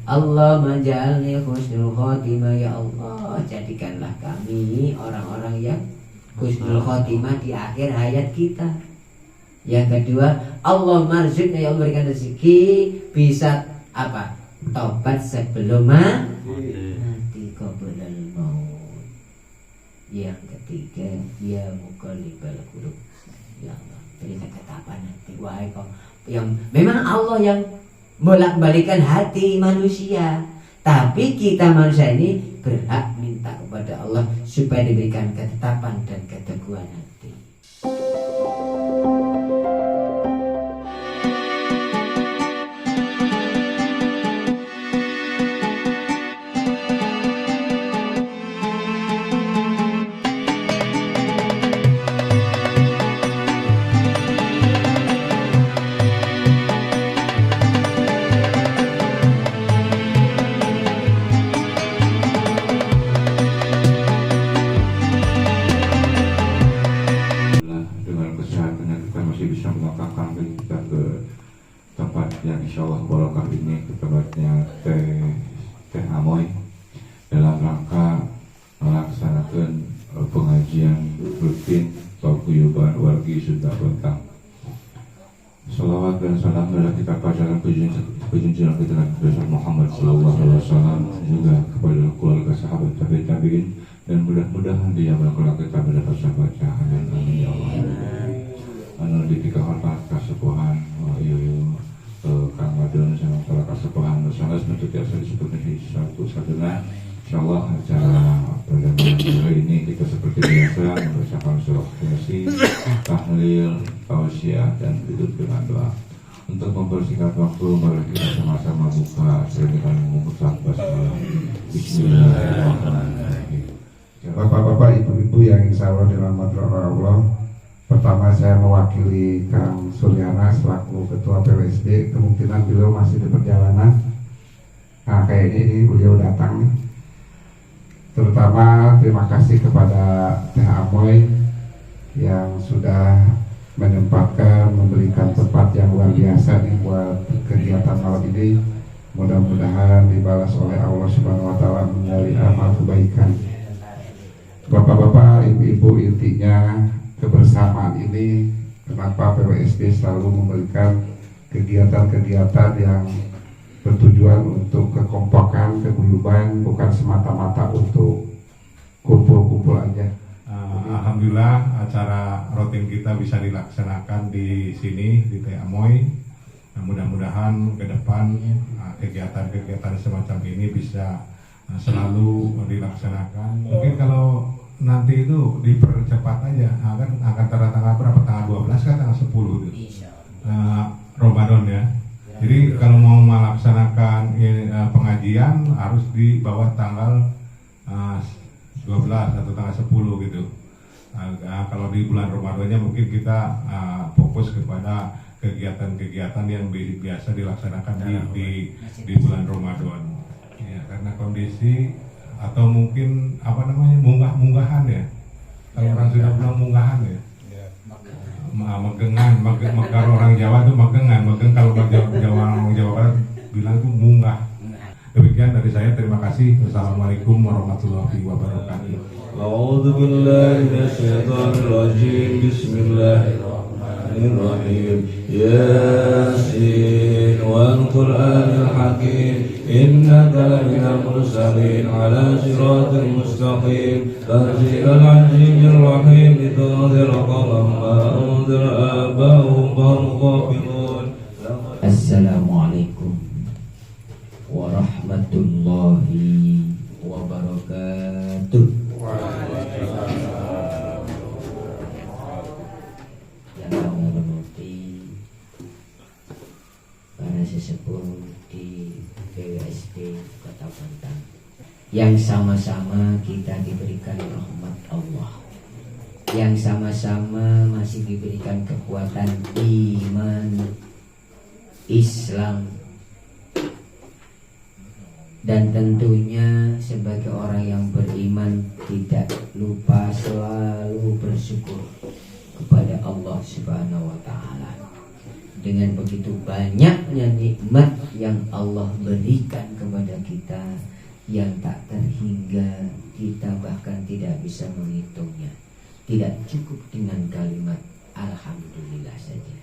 Allah maj'alni husnul khotimah, ya Allah jadikanlah kami orang-orang yang husnul khotimah di akhir hayat kita. Yang kedua, Allah marzuqna, ya Allah berikan rezeki bisa apa? Tobat sebelum mati, qabulal maut. Yang ketiga, ya muqallibal qulub, ya Allah berikan ketetapan hati. Wahai kau yang memang Allah yang bolak-balikan hati manusia, tapi kita manusia ini berhak minta kepada Allah supaya diberikan ketetapan dan keteguhan hati. Teh Amoy dalam rangka melaksanakan pengajian rutin paguyuban wargi Sunda Bentang. Salawat dan salam adalah kita pacaran kejunjungan kita Nabi besar Muhammad Sallallahu Alaihi Wasallam, juga kepada keluarga sahabat tabi'in, dan mudah-mudahan dia melakukan kita mendapat sahabat. Amin amin ya Allah. Anu di tiga hormat kasepuhan Kang Madun sama salah kasepuhan salah bentuk biasa disebutkan di satu sadana. Insyaallah acara perdana hari ini kita seperti biasa membacakan surah Yasin, tahlil, tausiah, dan tutup dengan doa. Untuk mempersingkat waktu, mari kita sama-sama buka dengan mengucap basmalah. Bismillahirrahmanirrahim. Bapak-bapak, ibu-ibu yang insya Allah dirahmati Allah. Pertama saya mewakili Kang Suryana selaku Ketua PWSD. Kemungkinan beliau masih di perjalanan. Nah kayaknya ini beliau datang nih. Terutama terima kasih kepada Teh Amoy yang sudah menyempatkan memberikan tempat yang luar biasa nih buat kegiatan malam ini. Mudah-mudahan dibalas oleh Allah Subhanahu Wa Taala menjadi amal kebaikan. Bapak-bapak, ibu-ibu, intinya kebersamaan ini kenapa PWSD selalu memberikan kegiatan-kegiatan yang bertujuan untuk kekompakan, keguyuban, bukan semata-mata untuk kumpul-kumpul aja. Alhamdulillah acara rutin kita bisa dilaksanakan di sini di Teh Amoy. Nah, mudah-mudahan ke depan kegiatan-kegiatan semacam ini bisa selalu dilaksanakan. Mungkin kalau nanti itu dipercepat aja, akan tanggal berapa? Tanggal 12 kan tanggal 10 itu. Ramadan ya. Jadi kalau mau melaksanakan pengajian harus di bawah tanggal 12 atau tanggal 10 gitu. Kalau di bulan Ramadannya mungkin kita fokus kepada kegiatan-kegiatan yang biasa dilaksanakan di bulan Ramadan. Ya, karena kondisi atau mungkin munggah-munggahan ya. Kalau orang sudah bilang munggahan ya. Megengan, kalau orang Jawa itu megengan, kalau orang Jawa Barat bilang itu munggah. Demikian dari saya, terima kasih. Wassalamualaikum warahmatullahi wabarakatuh. A'udzu billahi minasyaitonir rajim. Bismillahirrahmanirrahim. Yasin wal Qur'anil hakim. Innaka laminal mursalin ala siratal mustaqim. Tanzilal azizir rahim. Litunzira qauman ma unzira aba'uhum fahum ghafilun. Assalamualaikum warahmatullahi wabarakatuh. Yang menghormati para sesepuh di PWSD Kota Bentang, yang sama-sama kita diberikan rahmat Allah, yang sama-sama masih diberikan kekuatan iman Islam, dan tentunya sebagai orang yang beriman tidak lupa selalu bersyukur kepada Allah Subhanahu wa Ta'ala. dengan begitu banyaknya nikmat yang Allah berikan kepada kita yang tak terhingga, kita bahkan tidak bisa menghitungnya. Tidak cukup dengan kalimat alhamdulillah saja.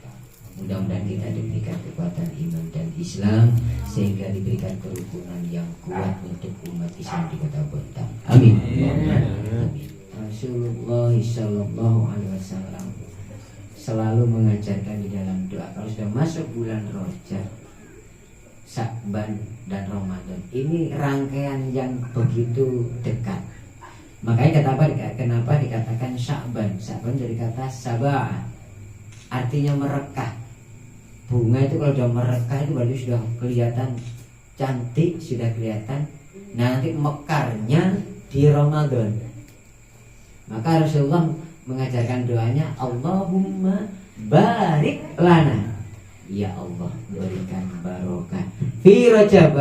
Mudah-mudahan kita diberikan kekuatan iman dan Islam sehingga diberikan kerukunan yang kuat untuk umat Islam di kota Bontang. Amin. Amin. Rasulullah sallallahu alaihi wasallam selalu mengajarkan di dalam doa kalau sudah masuk bulan Rajab, Sya'ban dan Ramadan, ini rangkaian yang begitu dekat. Makanya kenapa dikatakan Sya'ban? Sya'ban dari kata sabah, artinya merekah. Bunga itu kalau sudah merekah itu berarti sudah kelihatan cantik, sudah kelihatan. Nanti mekarnya di Ramadan. Maka Rasulullah mengajarkan doanya, Allahumma barik lana, ya Allah berikan barokah fi Rajab,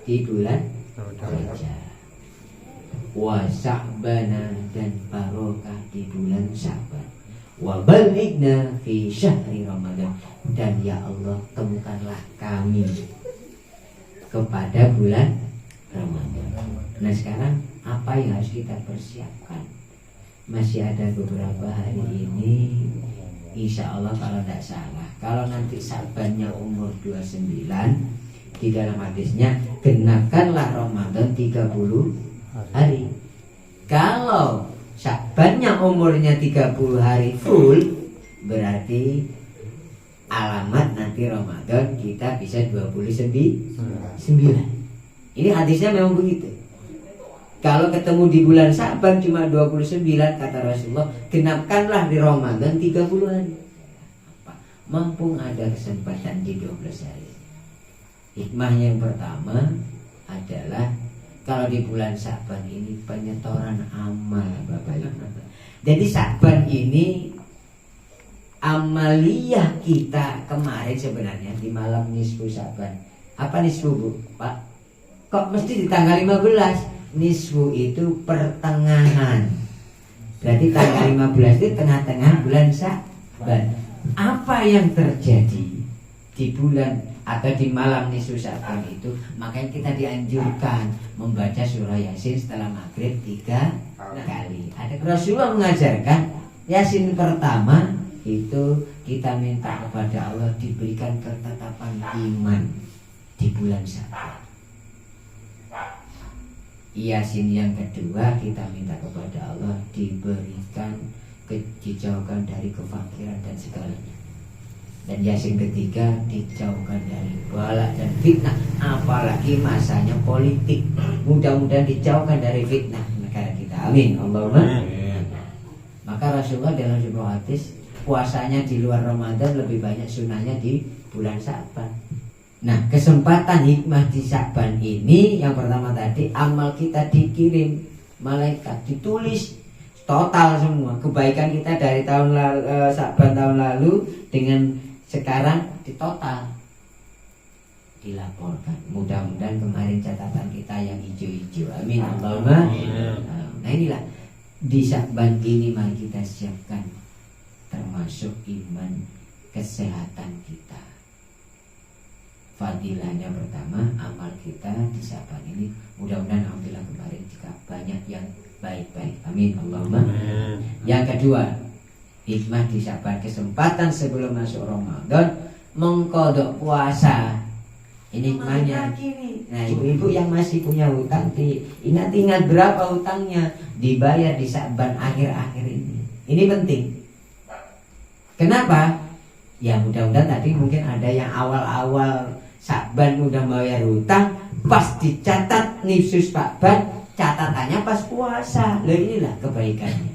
di bulan Rajab, wa Sya'bana, dan barokah di bulan Sya'ban, wa balighna fi syahri Ramadan, dan ya Allah temukanlah kami kepada bulan Ramadan. Nah sekarang apa yang harus kita persiapkan? Masih ada beberapa hari ini, insya Allah kalau tidak salah, kalau nanti Sya'bannya umur 29, di dalam hadisnya genapkanlah Ramadan 30 hari. Kalau Sya'bannya umurnya 30 hari full, berarti alamat nanti Ramadan kita bisa 29. Ini hadisnya memang begitu. Kalau ketemu di bulan Sya'ban cuma 29, kata Rasulullah, genapkanlah di Ramadan 30 hari. Mumpung ada kesempatan di 12 hari. Hikmah yang pertama adalah kalau di bulan Sya'ban ini penyetoran amal, Bapak Ibu. Jadi Sya'ban ini amaliyah kita kemarin sebenarnya di malam nisfu Sya'ban. Apa nisfu, Bu? Pak? Kok mesti di tanggal 15? Nisfu itu pertengahan. Berarti tanggal 15 itu tengah-tengah bulan Sya'ban. Apa yang terjadi di bulan atau di malam nisfu Sya'ban itu? Makanya kita dianjurkan membaca surah Yasin setelah maghrib 3 kali. Ada Rasulullah mengajarkan Yasin pertama itu kita minta kepada Allah diberikan ketetapan iman di bulan Sya'ban. Yasin yang kedua kita minta kepada Allah diberikan dijauhkan dari kefakiran dan segalanya. Dan Yasin ketiga dijauhkan dari bala dan fitnah, apalagi masanya politik. Mudah-mudahan dijauhkan dari fitnah negara kita. Amin. Allahumma. Maka Rasulullah dalam sebuah hadis, puasanya di luar Ramadan lebih banyak sunahnya di bulan Sya'ban. Nah, kesempatan hikmah di Sya'ban ini yang pertama tadi, amal kita dikirim malaikat, ditulis total semua kebaikan kita dari tahun lalu, Sya'ban tahun lalu dengan sekarang ditotal, dilaporkan. Mudah-mudahan kemarin catatan kita yang hijau-hijau. Amin. Allahumma. Nah inilah di Sya'ban ini mari kita siapkan termasuk iman, kesehatan kita. Fadilahnya pertama, amal kita di Sya'ban ini mudah-mudahan alhamdulillah kemarin juga banyak yang baik-baik. Amin. Allahumma. Yang kedua, hikmah di Sya'ban, kesempatan sebelum masuk Ramadan mengkodok puasa. Ini hikmahnya. Nah, ibu-ibu yang masih punya hutang, ingat berapa hutangnya, dibayar di Sya'ban akhir-akhir ini. Ini penting. Kenapa? Ya mudah-mudahan tadi mungkin ada yang awal-awal Sya'ban udah bayar hutang, pas dicatat nisfu Sya'ban, catatannya pas puasa. Loh inilah kebaikannya.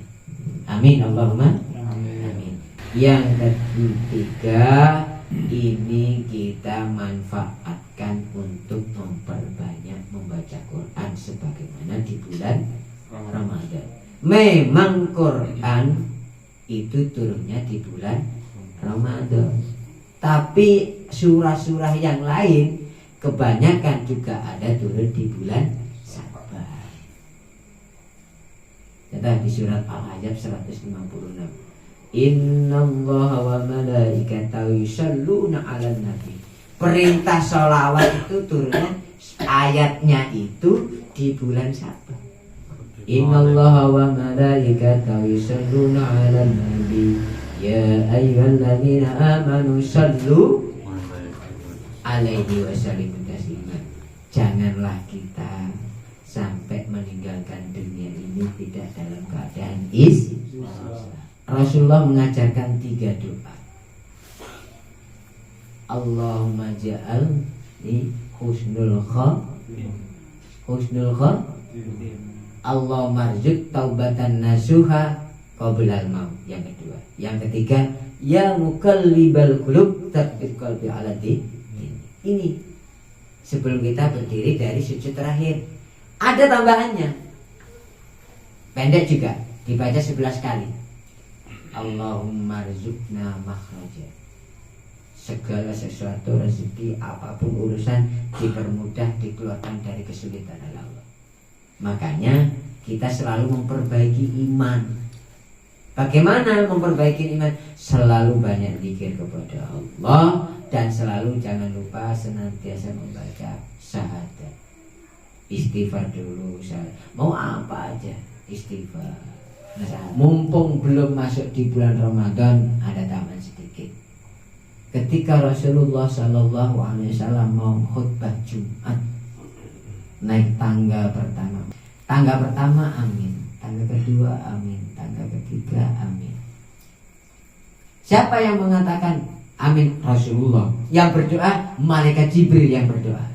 Amin. Allahumma. Amin. Yang ketiga, ini kita manfaatkan untuk memperbanyak membaca Quran sebagaimana di bulan Ramadan. Memang Quran itu turunnya di bulan Ramadan, tapi surah-surah yang lain kebanyakan juga ada turun di bulan Sya'ban. Kata di surat Al-Ahzab 156, Innallaha wa malaikatahu yusholluna 'alan nabi. Perintah sholawat itu turunnya ayatnya itu di bulan Syaban. Innallaha wa malaikatahu yusholluna 'alan nabi ya ayyuhalladzina amanu shollu 'alaihi wa sallimu taslima. Janganlah kita sampai meninggalkan dunia ini tidak dalam keadaan Rasulullah mengajarkan 3 doa. Allahumma ja'alni husnul Allahumma rzuq taubatan nasuha qablal maut. Yang kedua. Yang ketiga, ya muqallibal qulub tsabbit qalbi 'ala din. Ini sebelum kita berdiri dari sujud terakhir. Ada tambahannya. Pendek juga, dibaca 11 kali. Allahumma rzuqna makhraja. Segala sesuatu rezeki apapun urusan dipermudah, dikeluarkan dari kesulitan Allah. Makanya kita selalu memperbaiki iman. Bagaimana memperbaiki iman? Selalu banyak zikir kepada Allah dan selalu jangan lupa senantiasa membaca syahadat. Istighfar dulu, mau apa aja istighfar. Mumpung belum masuk di bulan Ramadan, ada tambahan sedikit. Ketika Rasulullah Shallallahu Alaihi Wasallam mau khutbah Jumat, naik tangga pertama. Tangga pertama amin, tangga kedua amin, tangga ketiga amin. Siapa yang mengatakan amin? Rasulullah. Yang berdoa malaikat Jibril yang berdoa.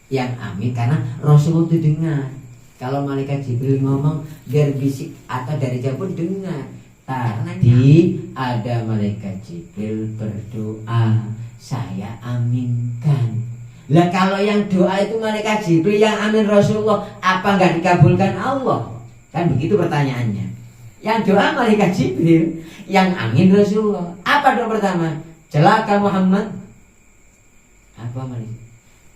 Yang amin karena Rasulullah itu dengar. Kalau malaikat Jibril ngomong biar bisik atau dari jauh pun dengar. Tadi ada malaikat Jibril berdoa, saya aminkan. Lah kalau yang doa itu malaikat Jibril, yang amin Rasulullah, apa enggak dikabulkan Allah? Kan begitu pertanyaannya. Yang doa malaikat Jibril, yang amin Rasulullah. Apa doa pertama? Celaka Muhammad. Apa malaikat?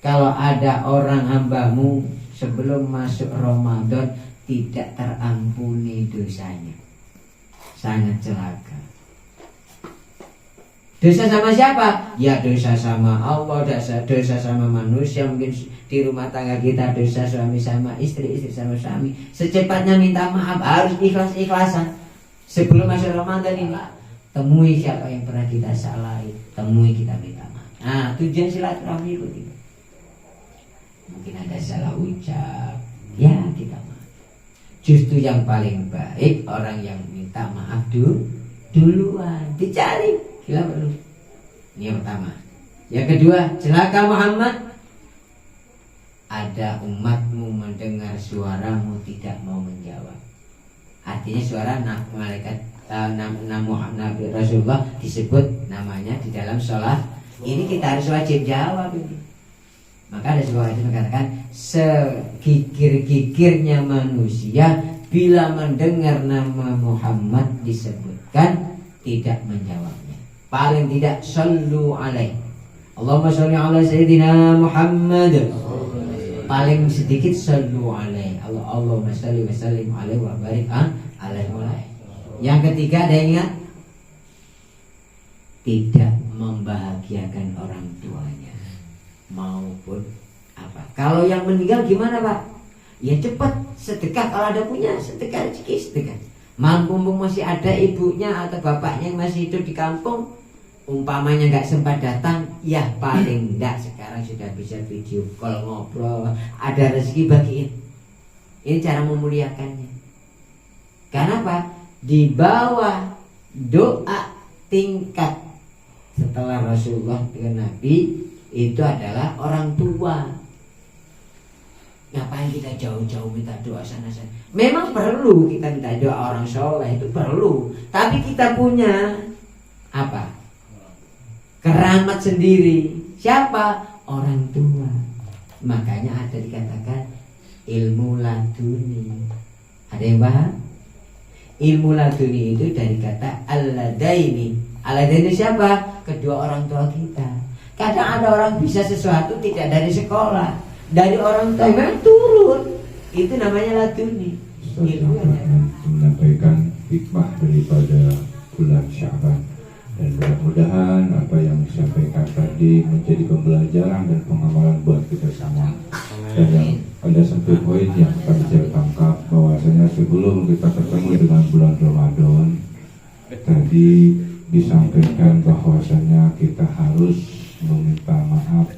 Kalau ada orang hambamu sebelum masuk Ramadan tidak terampuni dosanya, sangat celaka. Dosa sama siapa? Ya dosa sama Allah, dosa sama manusia. Mungkin di rumah tangga kita dosa suami sama istri, istri sama suami. Secepatnya minta maaf, harus ikhlas-ikhlasan. Sebelum masuk Ramadan ini, temui siapa yang pernah kita salahi, temui, kita minta maaf. Nah, tujuan silaturahmi begitu. Mungkin ada salah ucap, ya kita maaf. Justru yang paling baik orang yang minta maaf duluan, dicari. Gila perlu. Ini yang pertama. Yang kedua, celaka Muhammad. Ada umatmu mendengar suaramu tidak mau menjawab. Artinya suara malaikat Nabi Rasulullah disebut namanya di dalam sholat. Ini kita harus wajib jawab ini. Maka ada sebuah hadis mengatakan segigir-gigirnya manusia bila mendengar nama Muhammad disebutkan tidak menjawabnya. Paling tidak sallu alaih. Allahumma sholli ala sayyidina Muhammad. Paling sedikit sallu alaih. Allahumma sholli wa sallim alaihi wa barik alaihi. Yang ketiga ada ingat? Tidak membahagiakan orang tuanya maupun apa. Kalau yang meninggal gimana Pak? Ya cepat sedekah, kalau ada punya sedekah rezeki sedekah. Mumpung masih ada ibunya atau bapaknya yang masih hidup di kampung, umpamanya nggak sempat datang, ya paling enggak sekarang sudah bisa video call, ngobrol, ada rezeki bagiin. Ini cara memuliakannya. Karena apa? Di bawah doa tingkat setelah Rasulullah dengan Nabi itu adalah orang tua. Ngapain kita jauh-jauh minta doa sana-sana? Memang perlu kita minta doa orang soleh, itu perlu. Tapi kita punya apa? Keramat sendiri. Siapa? Orang tua. Makanya ada dikatakan ilmu laduni. Ada yang paham? Ilmu laduni itu dari kata al-ladaini. Al-ladaini siapa? Kedua orang tua kita. Kadang ada orang bisa sesuatu tidak dari sekolah, dari orang tua yang turun. Itu namanya laduni. Menyampaikan hikmah daripada bulan Sya'ban. Dan mudah-mudahan apa yang disampaikan tadi menjadi pembelajaran dan pengamalan buat kita semua. Dan yang ada satu poin yang kami bisa tangkap, bahwasanya sebelum kita ketemu dengan bulan Ramadan, tadi disampaikan bahwasanya kita harus meminta maaf